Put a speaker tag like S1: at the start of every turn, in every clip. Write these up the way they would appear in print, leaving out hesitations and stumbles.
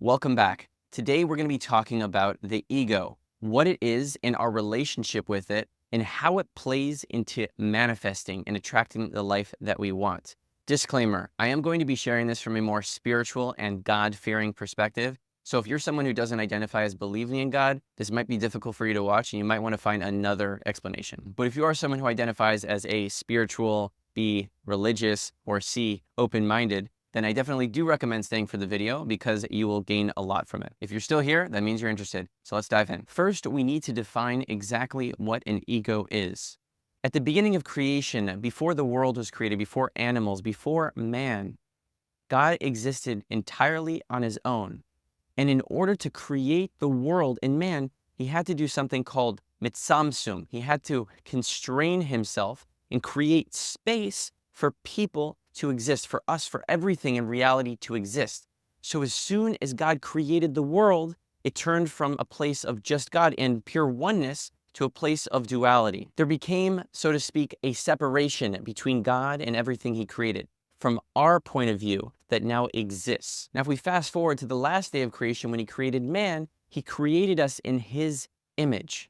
S1: Welcome back. Today we're going to be talking about the ego, what it is and our relationship with it, and how it plays into manifesting and attracting the life that we want. Disclaimer, I am going to be sharing this from a more spiritual and God-fearing perspective. So if you're someone who doesn't identify as believing in God, this might be difficult for you to watch and you might want to find another explanation. But if you are someone who identifies as a spiritual, B, religious, or C, open-minded, then I definitely do recommend staying for the video because you will gain a lot from it. If you're still here, that means you're interested. So let's dive in. First, we need to define exactly what an ego is. At the beginning of creation, before the world was created, before animals, before man, God existed entirely on his own. And in order to create the world and man, he had to do something called mitzamsum. He had to constrain himself and create space for people to exist, for us, for everything in reality to exist. So as soon as God created the world, it turned from a place of just God and pure oneness to a place of duality. There became, so to speak, a separation between God and everything he created from our point of view that now exists. Now, if we fast forward to the last day of creation when he created man, he created us in his image.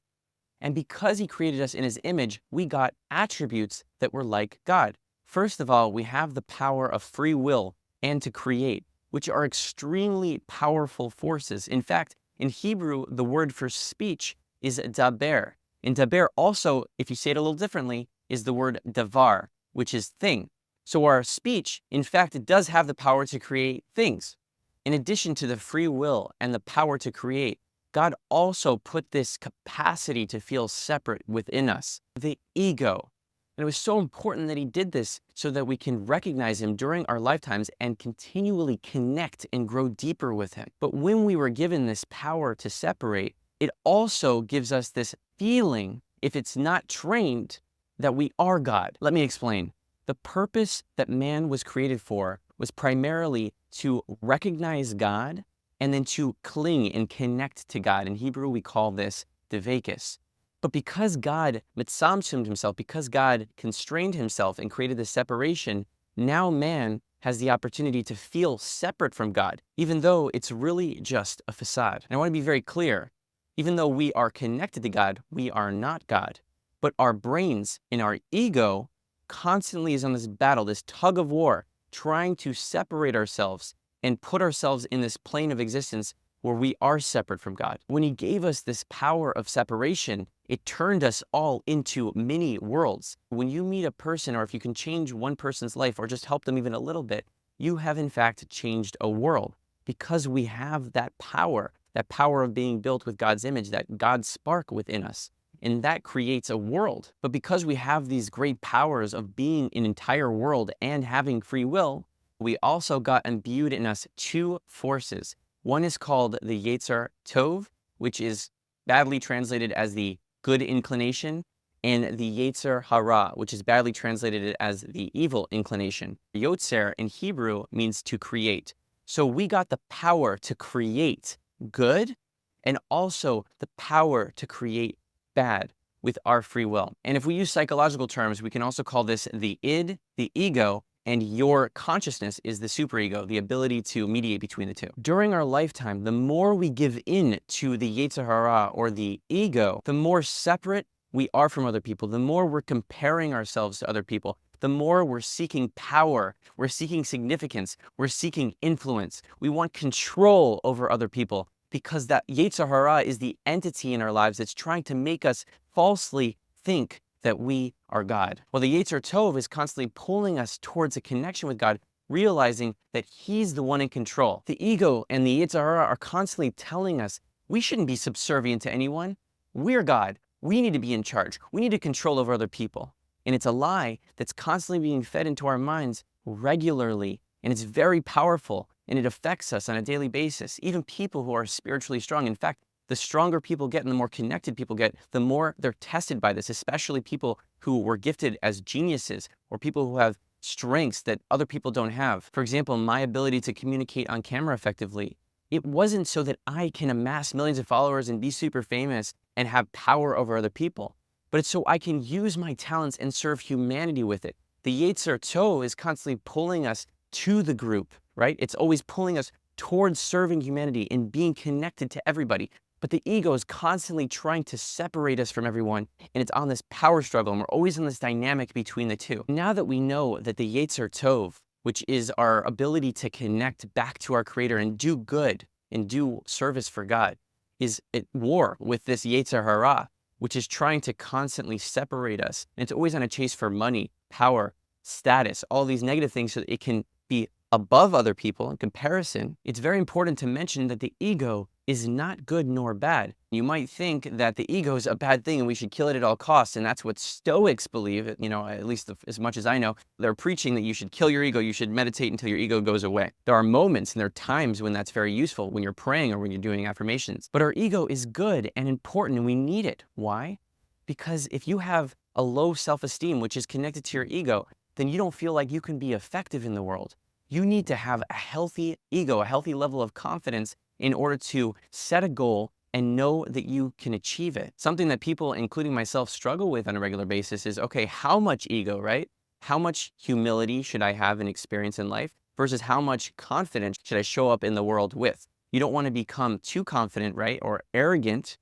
S1: And because he created us in his image, we got attributes that were like God. First of all, we have the power of free will and to create, which are extremely powerful forces. In fact, in Hebrew, the word for speech is daber. And daber also, if you say it a little differently, is the word davar, which is thing. So our speech, in fact, it does have the power to create things. In addition to the free will and the power to create, God also put this capacity to feel separate within us, the ego. And it was so important that he did this so that we can recognize him during our lifetimes and continually connect and grow deeper with him. But when we were given this power to separate, it also gives us this feeling, if it's not trained, that we are God. Let me explain. The purpose that man was created for was primarily to recognize God and then to cling and connect to God. In Hebrew, we call this devekis. But because God mitzamsumed himself, because God constrained himself and created this separation, now man has the opportunity to feel separate from God, even though it's really just a facade. And I want to be very clear. Even though we are connected to God, we are not God. But our brains and our ego constantly is on this battle, this tug of war, trying to separate ourselves and put ourselves in this plane of existence where we are separate from God. When he gave us this power of separation, it turned us all into mini worlds. When you meet a person, or if you can change one person's life or just help them even a little bit, you have in fact changed a world because we have that power of being built with God's image, that God spark within us. And that creates a world. But because we have these great powers of being an entire world and having free will, we also got imbued in us two forces. One is called the Yetzer Tov, which is badly translated as the good inclination, and the Yetzer Hara, which is badly translated as the evil inclination. Yotzer in Hebrew means to create. So we got the power to create good and also the power to create bad with our free will. And if we use psychological terms, we can also call this the id, the ego, and your consciousness is the superego, the ability to mediate between the two. During our lifetime, the more we give in to the Yetzer Hara or the ego, the more separate we are from other people, the more we're comparing ourselves to other people, the more we're seeking power, we're seeking significance, we're seeking influence. We want control over other people because that Yetzer Hara is the entity in our lives that's trying to make us falsely think that we are God. Well, the Yetzer Tov is constantly pulling us towards a connection with God, realizing that he's the one in control. The ego and the Yetzer Hara are constantly telling us we shouldn't be subservient to anyone. We're God. We need to be in charge. We need to control over other people. And it's a lie that's constantly being fed into our minds regularly. And it's very powerful and it affects us on a daily basis. Even people who are spiritually strong. In fact, the stronger people get and the more connected people get, the more they're tested by this, especially people who were gifted as geniuses or people who have strengths that other people don't have. For example, my ability to communicate on camera effectively, it wasn't so that I can amass millions of followers and be super famous and have power over other people, but it's so I can use my talents and serve humanity with it. The Yetzer Tov is constantly pulling us to the group, right? It's always pulling us towards serving humanity and being connected to everybody. But the ego is constantly trying to separate us from everyone, and it's on this power struggle, and we're always in this dynamic between the two. Now that we know that the Yetzer Tov, which is our ability to connect back to our Creator and do good and do service for God, is at war with this Yetzer Hara, which is trying to constantly separate us. And it's always on a chase for money, power, status, all these negative things so that it can be above other people in comparison. It's very important to mention that the ego is not good nor bad. You might think that the ego is a bad thing and we should kill it at all costs, and that's what Stoics believe, at least as much as I know. They're preaching that you should kill your ego, you should meditate until your ego goes away. There are moments and there are times when that's very useful, when you're praying or when you're doing affirmations. But our ego is good and important and we need it. Why? Because if you have a low self-esteem, which is connected to your ego, then you don't feel like you can be effective in the world. You need to have a healthy ego, a healthy level of confidence in order to set a goal and know that you can achieve it. Something that people, including myself, struggle with on a regular basis is, okay, how much ego, right? How much humility should I have and experience in life versus how much confidence should I show up in the world with? You don't want to become too confident, right? Or arrogant.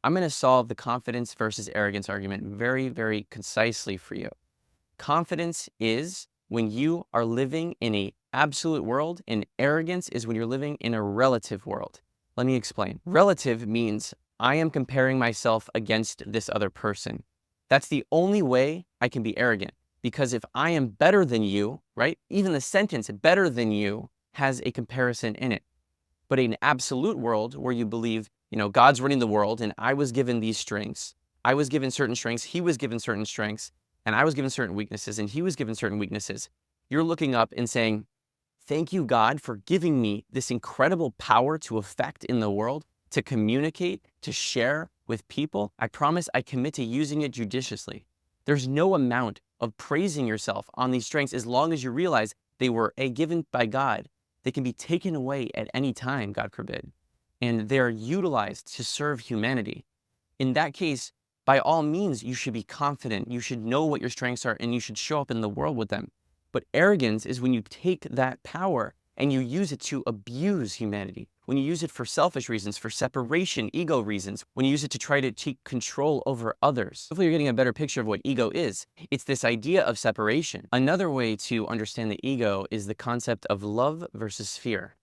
S1: I'm going to solve the confidence versus arrogance argument very, very concisely for you. Confidence is when you are living in an absolute world, and arrogance is when you're living in a relative world. Let me explain. Relative means I am comparing myself against this other person. That's the only way I can be arrogant, because if I am better than you, right? Even the sentence better than you has a comparison in it. But in an absolute world where you believe, God's running the world and I was given these strengths, I was given certain strengths, he was given certain strengths, and I was given certain weaknesses and he was given certain weaknesses. You're looking up and saying, thank you, God, for giving me this incredible power to affect in the world, to communicate, to share with people. I promise I commit to using it judiciously. There's no amount of praising yourself on these strengths as long as you realize they were given by God. They can be taken away at any time, God forbid, and they're utilized to serve humanity. In that case, by all means, you should be confident. You should know what your strengths are and you should show up in the world with them. But arrogance is when you take that power and you use it to abuse humanity, when you use it for selfish reasons, for separation, ego reasons, when you use it to try to take control over others. Hopefully you're getting a better picture of what ego is. It's this idea of separation. Another way to understand the ego is the concept of love versus fear.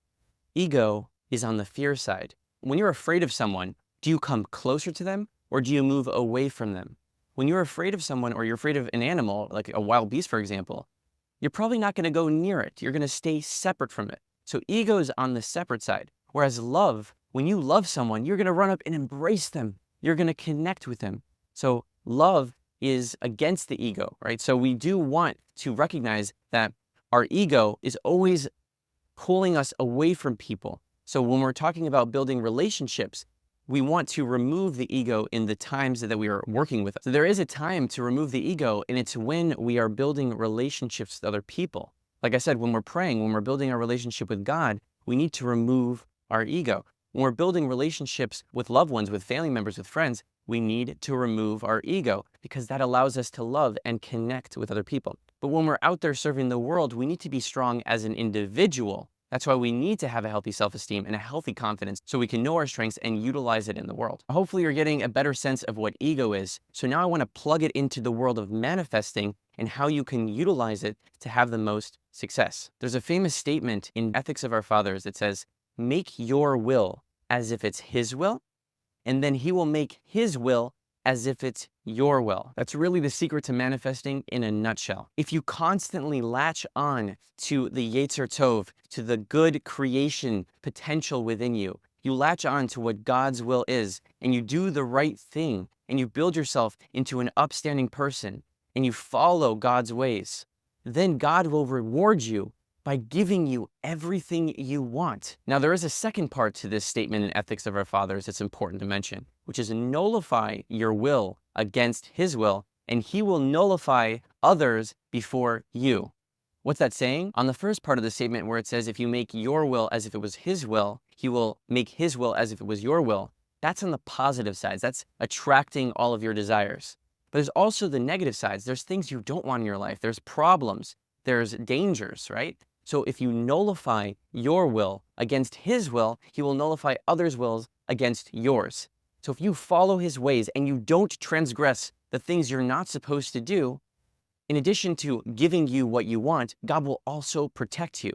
S1: Ego is on the fear side. When you're afraid of someone, do you come closer to them or do you move away from them? When you're afraid of someone or you're afraid of an animal, like a wild beast, for example, you're probably not going to go near it. You're going to stay separate from it. So ego is on the separate side. Whereas love, when you love someone, you're going to run up and embrace them. You're going to connect with them. So love is against the ego, right? So we do want to recognize that our ego is always pulling us away from people. So when we're talking about building relationships, we want to remove the ego in the times that we are working with. So there is a time to remove the ego, and it's when we are building relationships with other people. Like I said, when we're praying, when we're building our relationship with God, we need to remove our ego. When we're building relationships with loved ones, with family members, with friends, we need to remove our ego because that allows us to love and connect with other people. But when we're out there serving the world, we need to be strong as an individual. That's why we need to have a healthy self-esteem and a healthy confidence so we can know our strengths and utilize it in the world. Hopefully you're getting a better sense of what ego is. So now I want to plug it into the world of manifesting and how you can utilize it to have the most success. There's a famous statement in Ethics of Our Fathers that says, make your will as if it's his will, and then he will make his will as if it's your will. That's really the secret to manifesting in a nutshell. If you constantly latch on to the Yetzer Tov, to the good creation potential within you, you latch on to what God's will is, and you do the right thing, and you build yourself into an upstanding person, and you follow God's ways, then God will reward you by giving you everything you want. Now, there is a second part to this statement in Ethics of Our Fathers that's important to mention, which is nullify your will against his will, and he will nullify others before you. What's that saying? On the first part of the statement where it says, if you make your will as if it was his will, he will make his will as if it was your will. That's on the positive sides. That's attracting all of your desires. But there's also the negative sides. There's things you don't want in your life. There's problems. There's dangers, right? So if you nullify your will against his will, he will nullify others' wills against yours. So if you follow his ways and you don't transgress the things you're not supposed to do, in addition to giving you what you want, God will also protect you.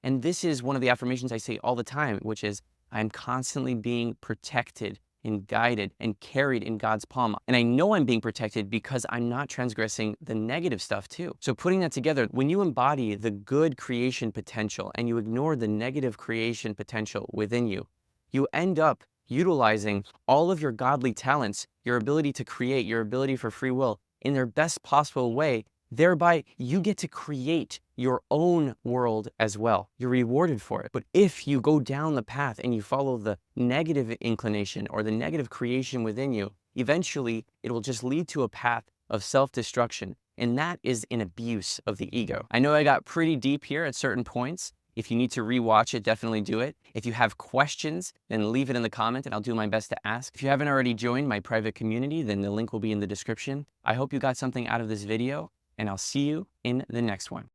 S1: And this is one of the affirmations I say all the time, which is, I'm constantly being protected and guided and carried in God's palm. And I know I'm being protected because I'm not transgressing the negative stuff too. So putting that together, when you embody the good creation potential and you ignore the negative creation potential within you, you end up utilizing all of your godly talents, your ability to create, your ability for free will in their best possible way. Thereby, you get to create your own world as well. You're rewarded for it. But if you go down the path and you follow the negative inclination or the negative creation within you, eventually it will just lead to a path of self-destruction. And that is an abuse of the ego. I know I got pretty deep here at certain points. If you need to rewatch it, definitely do it. If you have questions, then leave it in the comment and I'll do my best to ask. If you haven't already joined my private community, then the link will be in the description. I hope you got something out of this video, and I'll see you in the next one.